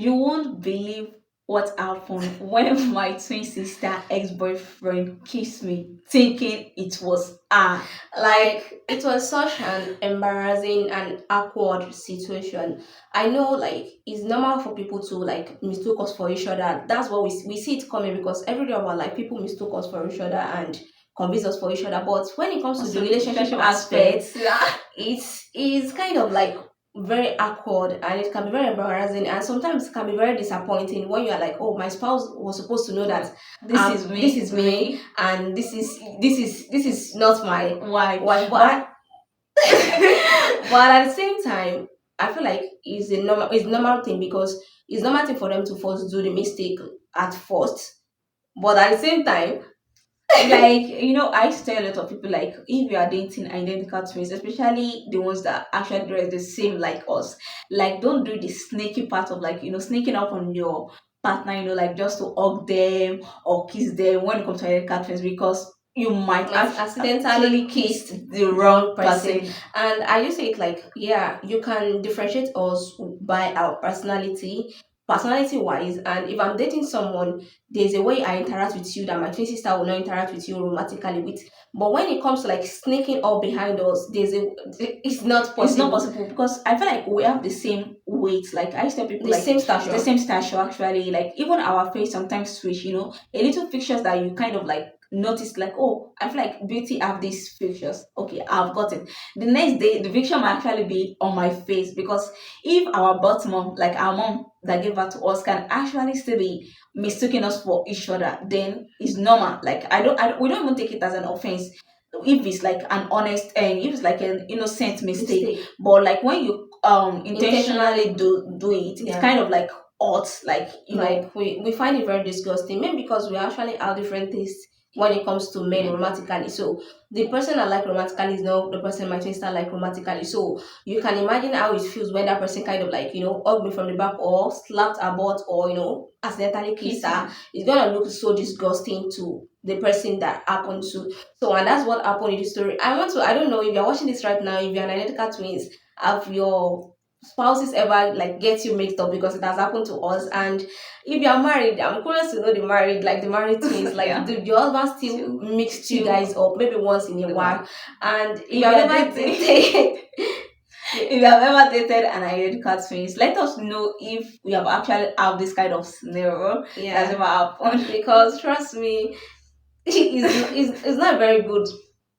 You won't believe what happened when my twin sister ex-boyfriend kissed me thinking it was her. Like, Like it was such an embarrassing and awkward situation. I know like it's normal for people to like mistake us for each other. That's what we see it coming because every day of our life people mistake us for each other and convince us for each other. But when it comes to the also relationship relationship aspect, aspects. Yeah. it's kind of like very awkward and it can be very embarrassing and sometimes it can be very disappointing when you are like, oh, my spouse was supposed to know that This is this me. is me and this is not my Why? wife. But But at the same time, I feel like it's a normal thing because it's normal thing for them to first do the mistake at first. But at the same time, like, I used to tell a lot of people, like, if you are dating identical twins, especially the ones that actually dress the same like us, like, don't do the sneaky part of, like, sneaking up on your partner, like, just to hug them or kiss them when it comes to identical twins, because you might might accidentally actually kissed kiss the the wrong wrong person. person. And I just say it like, yeah, you can differentiate us by our personality wise. And if I'm dating someone, there's a way I interact with you that my twin sister will not interact with you romantically with. But when it comes to like sneaking up behind us, it's not It's not possible. possible because I feel like we have the same weight. Like, I used to tell people, The like, same the stature. same stature actually. Like, even our face sometimes switch. A little pictures that you kind of like notice, like, oh, I feel like beauty have these pictures. Okay, I've got it. The next day, the picture might actually be on my face, because if our birth mom, like our mom that gave birth to us, can actually still be mistaking us for each other, then it's normal. Like, we don't even take it as an offense if it's like an honest, and if it's like an innocent mistake. Mistake. But like when you intentionally Intentionally. do it, it's Yeah. kind of like odd, like, Like we find it very disgusting, maybe because we actually have different tastes when it comes to men romantically. So the person I like romantically is not the person my sister like romantically. So you can imagine how it feels when that person kind of like, hugged me from the back or slapped her butt or, accidentally kissed her. kissing. It's gonna look so disgusting to the person that happened to. So and that's what happened in the story. I don't know if you're watching this right now, if you're an identical twins, have your spouses ever like get you mixed up because it has happened to us. And if you're married, I'm curious to know the married twins, like Yeah. do your husband still Still, mixed you still guys up maybe once in a the while? one. And If if you you have are ever dating, dated if you have ever dated an identical twins, let us know if we have actually have this kind of scenario that's yeah, ever happened. because trust me, it's not very good.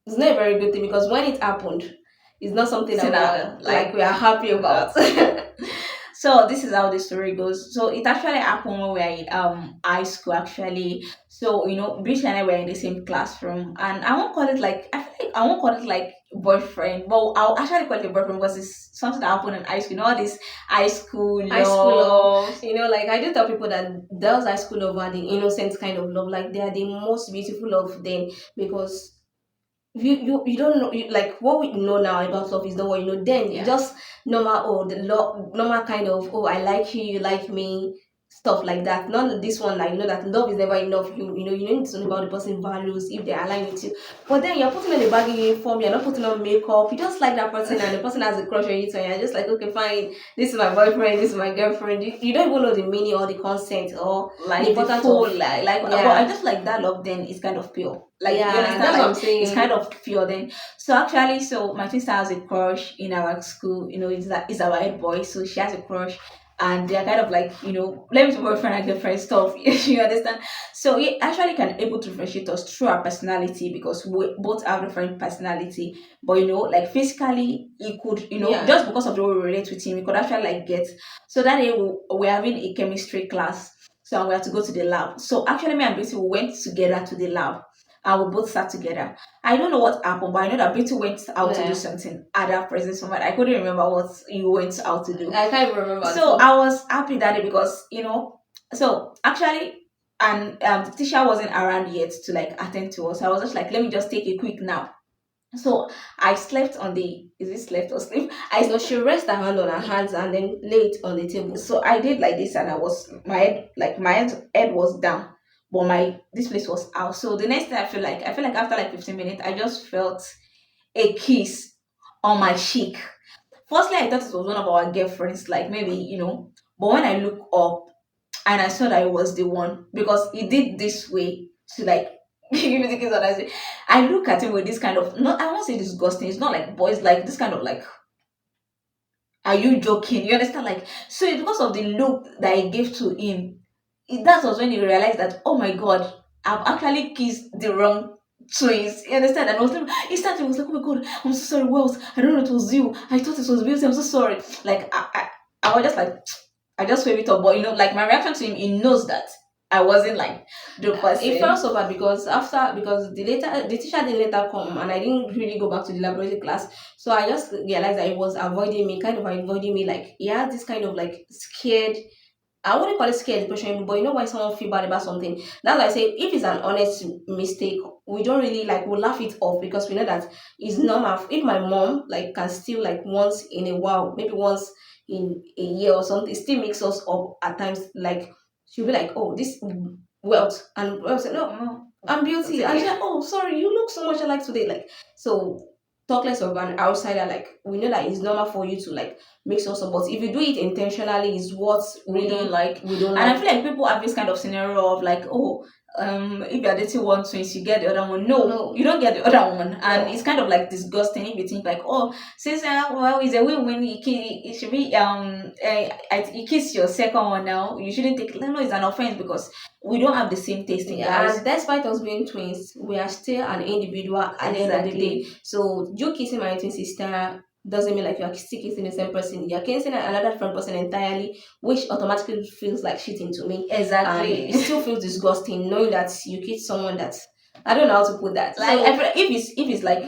It's not a very good thing because when it happened, it's not something So that now, like we are happy about. so this is how the story goes. So it actually happened when we were in high school actually. So Brittany and I were in the same classroom, and I won't call it like, I feel like I won't call it like boyfriend, but I'll actually call it a boyfriend because it's something that happened in high school. All this high school High school love, love. like I do tell people that those high school love are the innocent kind of love, like they are the most beautiful love then because you don't know like what we know now about love is not what you know then. It's Yeah. just normal, oh the love, normal kind of, oh I like you, you like me, stuff like that. None of this one, like that love is never enough. You need to know about the person values if they align with you. But then you're putting on a baggy uniform, you're not putting on makeup, you just like that person and the person has a crush on you, so you're just like, okay fine, this is my boyfriend, this is my girlfriend. You don't even know the meaning or the consent or the Like the importance full, of, but I yeah, just like that love then is kind of pure. Like, you yeah, understand, that's what I'm like it's kind saying. of pure then. So actually, so my sister has a crush in our school. Is our head boy, so she has a crush, and they're kind of like, let me boyfriend and girlfriend stuff. You understand? So it actually can able to differentiate us through our personality, because we both have different personality. But like physically, he could, Yeah. just because of the way we relate with him, we could actually like get. So that day we're having a chemistry class, so we had to go to the lab. So actually, me and Beauty, we went together to the lab, and we both sat together. I don't know what happened, but I know that Beauty went out to do Yeah. something at that present moment. I couldn't remember what you went out to do. I can't even remember So too. I was happy that day because so actually, and the teacher wasn't around yet to like attend to us. So I was just like, let me just take a quick nap. So I slept on the, is it slept or sleep? No, she rest her hand on her hands and then lay it on the table. So I did like this, and I was my head was down, but my this place was out. So the next thing I feel like after like 15 minutes, I just felt a kiss on my cheek. Firstly, I thought it was one of our girlfriends, like maybe, But when I look up and I saw that it was the one, because he did this way to like give me the kiss, and I look at him with this kind of, not, I won't say disgusting. It's not like boys, like this kind of like, are you joking? You understand? Like, so it's because of the look that I gave to him. That was when he realized that, oh my god, I've actually kissed the wrong twins. You understand? And I was like, he started, he was like, oh my god, I'm so sorry, Wells. I don't know it was you. I thought it was Beauty. I'm so sorry. Like, I was just like, I just wave it up. But like my reaction to him, he knows that I wasn't like the It felt person. so bad because the teacher didn't later come and I didn't really go back to the laboratory class. So I just realized that he was avoiding me, kind of avoiding me. Like he had this kind of like scared, I wouldn't call it scared depression, but you know why someone feel bad about something. That's why I say if it's an honest mistake, we don't really like we laugh it off because we know that it's normal. If my mom like can still like once in a while, maybe once in a year or something, still makes us up at times. Like she'll be like, "Oh, this wealth," and wealth say, "No, Oh, I'm beauty," and she's yeah. like, "Oh, sorry, you look so much alike today." Like so. Talk less of an outsider, like we know that it's normal for you to like mix us up, but if you do it intentionally, is what We don't really like. we don't And I like. feel like people have this kind of scenario of like, oh, if you're dating one twins, you get the other one. No, No, you don't get the other one. And no. it's kind of like disgusting if you think like, oh, since well, it's a win-win. It should be you kiss your second one now. You shouldn't take. No, it's an offense because we don't have the same taste in Yeah, guys. and despite us being twins, we are still an individual at the end of the day. Exactly. So you kissing my twin sister doesn't mean like you are still kissing the same person. You're kissing another different person entirely, which automatically feels like cheating to me. And Exactly. it still feels disgusting knowing that you kiss someone that I don't know how to put that. Like I So feel like if it's like,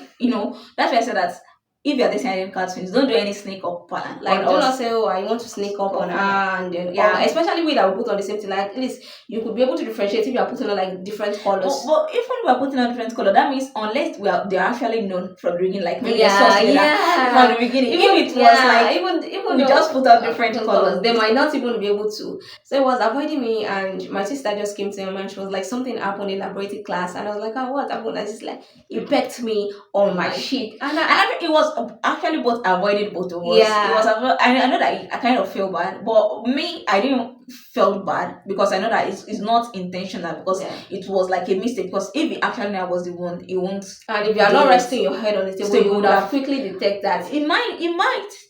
that's why I said that if you're dating identical twins, don't do any snake up plan on like, do not us. say, oh, I want to sneak up on her, Couple. and then, or Yeah. especially with that we put on the same thing. Like, at least you could be able to differentiate if you are putting on like different colors. But if we are putting on different color, that means unless they're actually known from the beginning, like maybe they saw us Yeah, together from yeah. the beginning. Even If it was yeah, like even we though just put on different colors, they might not even be able to. So it was avoiding me, and my sister just came to me and she was like, something happened in laboratory class, and I was like, oh, what happened? And she's like, it pecked me on on my my cheek, cheek. and And I think it was actually both avoided both of us. It was yeah, I know that I kind of feel bad, but me, I didn't felt bad because I know that it's not intentional, because yeah. it was like a mistake. Because if he actually knew I was the one, he won't And if you are do not it. resting your head on the table, So he you would would have have. quickly detect that. It might,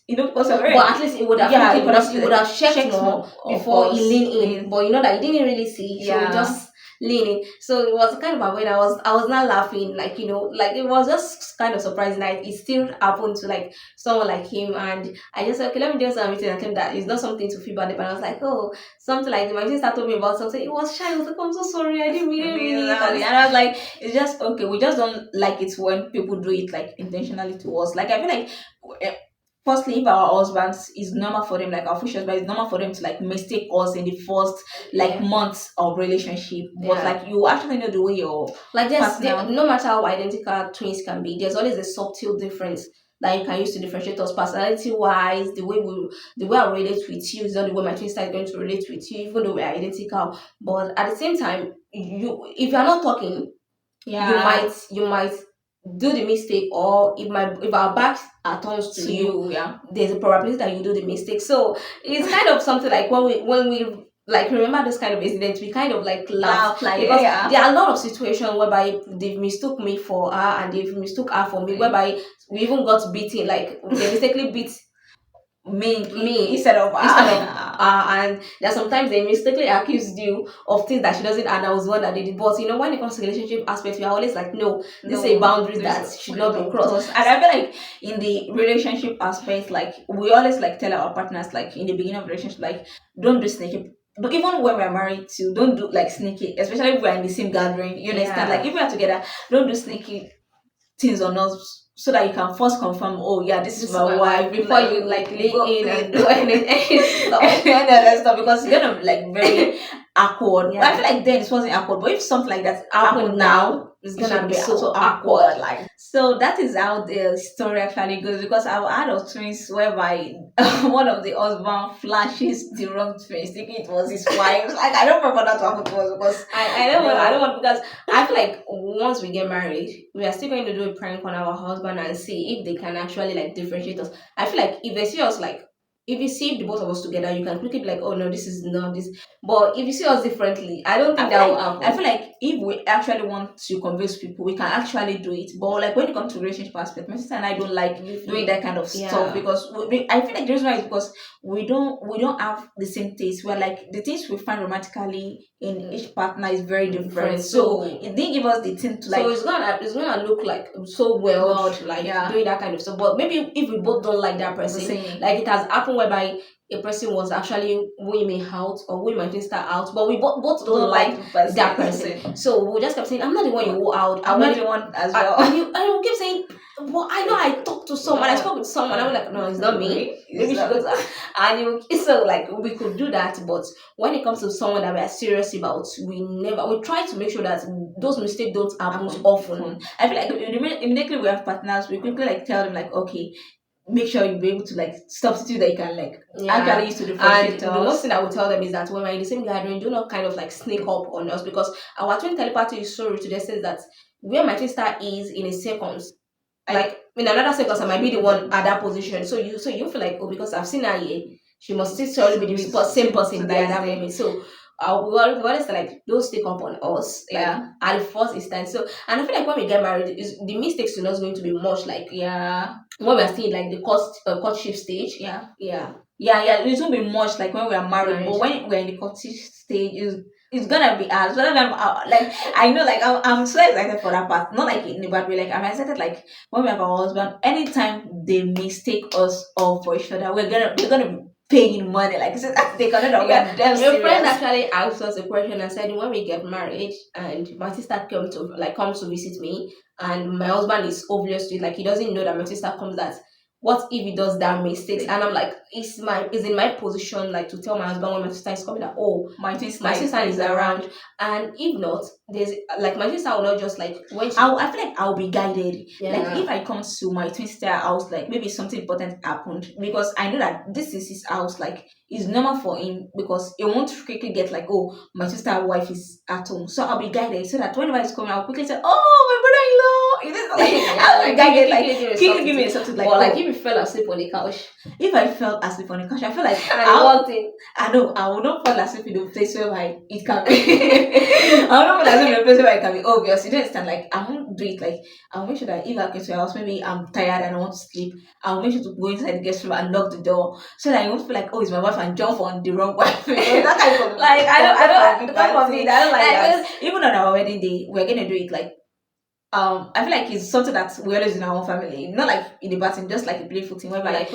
because of But at least it would have yeah, quickly it would because have you would have checked more, more of before he course. leaned in. But you know that he didn't really see, so he Yeah. just leaned in. So it was kind of a way I was not laughing, like like it was just kind of surprising that it still happened to like someone like him, and I just said, okay, let me do something and claim that it's not something to feel bad about. I was like, oh, something like my sister told me about something. It was shy. I was like, I'm so sorry, I didn't mean it. And I was like, it's just okay. We just don't like it when people do it like intentionally to us. Like I feel like, eh, firstly, if our husbands, is normal for them, like our officials, but it's normal for them to like mistake us in the first like Yeah. months of relationship. But Yeah. like you actually know the way your Like partner. no matter how identical twins can be, there's always a subtle difference that you can use to differentiate us personality wise. The way I relate with you is not the way my twin sister is going to relate with you, even though we're identical. But at the same time, you if you're not talking, Yeah. you might do the mistake, or if our backs are turned to To you, you, yeah. there's a probability that you do the mistake. So it's kind of something like when we like remember this kind of incident, we kind of like laugh Laugh like, because yeah. there are a lot of situations whereby they mistook me for her and they mistook her for me, whereby we even got beaten, like they mistakenly beat me Instead of instead of and there are sometimes they mistakenly accused you of things that she doesn't, and I was the one that did it. But when it comes to relationship aspects, we are always like, no, this is a boundary that should not be crossed. And I feel like in the relationship aspect, like we always like tell our partners, like in the beginning of relationship, like don't do sneaky. But even when we're married too, don't do like sneaky, especially if we're in the same gathering. You understand? Yeah. Like if we are together, don't do sneaky things on us, so that you can first confirm, oh yeah, this is my wife, before you like lay in and do anything stuff. and other stuff, because it's gonna be like very awkward. Yeah. But I feel like then it wasn't awkward, but if something like that happened now, it's it gonna should be be so awkward. Like, so that is how the story actually goes, because I've had of twins whereby one of the husband flashes the wrong twins thinking it was his wife. Like I don't remember that happened to us, because I don't want, because I feel like once we get married, we are still going to do a prank on our husband and see if they can actually like differentiate us. I feel like if they see us like if you see the both of us together, you can quickly be like, oh no, this is not this. But if you see us differently, I don't think that will I happen. feel like if we actually want to convince people, we can actually do it. But like when it comes to relationship aspect, my sister and I don't like doing that kind of stuff Yeah. because I feel like the reason why is because we don't have the same taste. We're like the things we find romantically in each partner is very different. So So it didn't give us the thing to so like it's gonna look like so well, God, like yeah, doing that kind of stuff. But maybe if we both don't like that the person, same. like it has happened whereby a person was actually weighing me out or weighing my sister out, but we both don't Don't like like the person. that person. So we just kept saying, I'm not the one you wore out. I'm not the one as well. And you keep saying, well, I know I talked to someone, I spoke with someone. I was like, no, it's not me. Maybe she goes, and so like we could do that, but when it comes to someone that we are serious about, we try to make sure that those mistakes don't happen often. I feel like immediately we have partners, we quickly like tell them like, okay, make sure you be able to like substitute that you can like actually use to differentiate And the most thing I would tell them is that when we're in the same gathering, do not kind of like sneak up on us, because our twin telepathy is so rich to the sense that where my sister is in a seconds, like in another seconds, I might be the one at that position. So you feel like, oh, because I've seen her here, she must still be the same person there at that moment. So we always like don't stick up on us, like at the first instance. So, and I feel like when we get married, the mistakes are not going to be much like when we're still in like the courtship stage. It won't be much like when we are married, but when we're in the courtship stage, it's gonna be hard. So that like I know, like I'm so excited for that part. Not like in the bad way. Like I'm excited, like when we have our husband. Anytime they mistake us all for each other, we're gonna be paying money. Like so they cannot. We are damn Your serious. friend actually asked us a question and said, when we get married and my sister comes to visit me, and my husband is obviously like he doesn't know that my sister comes, that what if he does that mistakes? And I'm like, is in my position like to tell my husband when my sister is coming that, oh, my sister is around. And if not, there's like my sister will not just like when I feel like I'll be guided. Like if I come to my twin sister house, like maybe something important happened because I know that this is his house. Like it's normal for him because he won't quickly get like, oh, my sister wife is at home. So I'll be guided so that whenever he's coming, I'll quickly say, oh, my brother-in-law. I'll be guided, like quickly give me something like, or like if you fell asleep on the couch. If I fell asleep on the couch, I feel like I know I will not fall asleep in a place where it can be. I will not fall asleep in a place where it can be obvious. You don't understand? Like I won't do it. Like I'll make sure that if I get to your house, maybe I'm tired and I want to sleep. I'll make sure to go inside the guest room and lock the door so that I won't feel like, oh, it's my wife and jump on the wrong wife. That kind of like I don't like that. Even on our wedding day, we're gonna do it like I feel like it's something that we always do in our own family. Not like in the bathroom, just like a playful thing whereby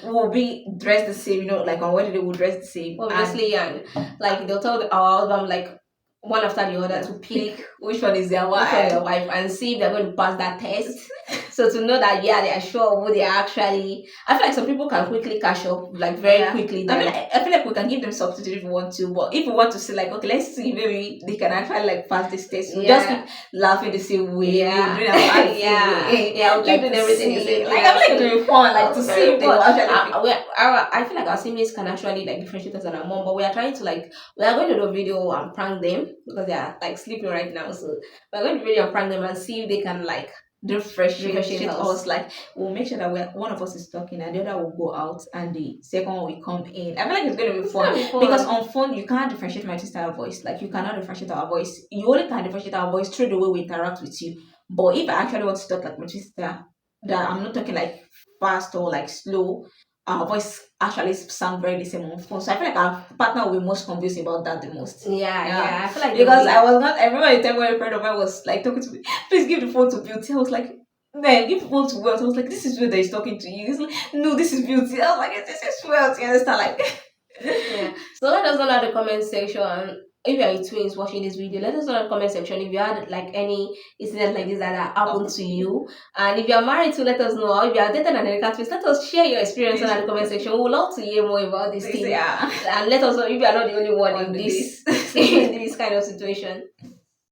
we'll be dressed the same, like on wedding day we'll dress the same. Obviously, and like they'll tell our husband like one after the other to pick which one is their wife, and see if they're going to pass that test. So to know that they are sure who they are actually. I feel like some people can quickly catch up like very quickly. I feel like we can give them substitute if we want to, but if we want to say like, okay, let's see, maybe they can actually like pass this test. We just keep laughing the same way. We'll keep doing everything the same. Like I'm like doing fun, like to see if they will actually. I feel like our siblings can actually like differentiate us and our mom, but we are trying to like we are going to do a video and prank them because they are like sleeping right now. So we're going to video and prank them and see if they can like differentiate us. Like we'll make sure that one of us is talking and the other will go out and the second one will come in. I feel like it's gonna be fun because on phone you can't differentiate my sister's voice. Like you cannot differentiate our voice. You only can differentiate our voice through the way we interact with you. But if I actually want to talk like my sister, that I'm not talking like fast or like slow, our voice actually sound very the same on phone. So I feel like our partner will be most confused about that the most. I feel like because I was not. I remember the time when a friend of mine was like talking to me. Please give the phone to Beauty. I was like, then give the phone to Wealth. I was like, this is Wealth that is talking to you. He's like, no, this is Beauty. I was like, this is Wealth. You understand? Like, So let us know in the comment section. If you are twins watching this video, let us know in the comment section if you had like any incident like this that happened to you. And if you are married to, let us know. Or if you are dated an identical twins, let us share your experience in the comment section. We would love to hear more about this thing. And let us know if you are not the only one in this in this kind of situation.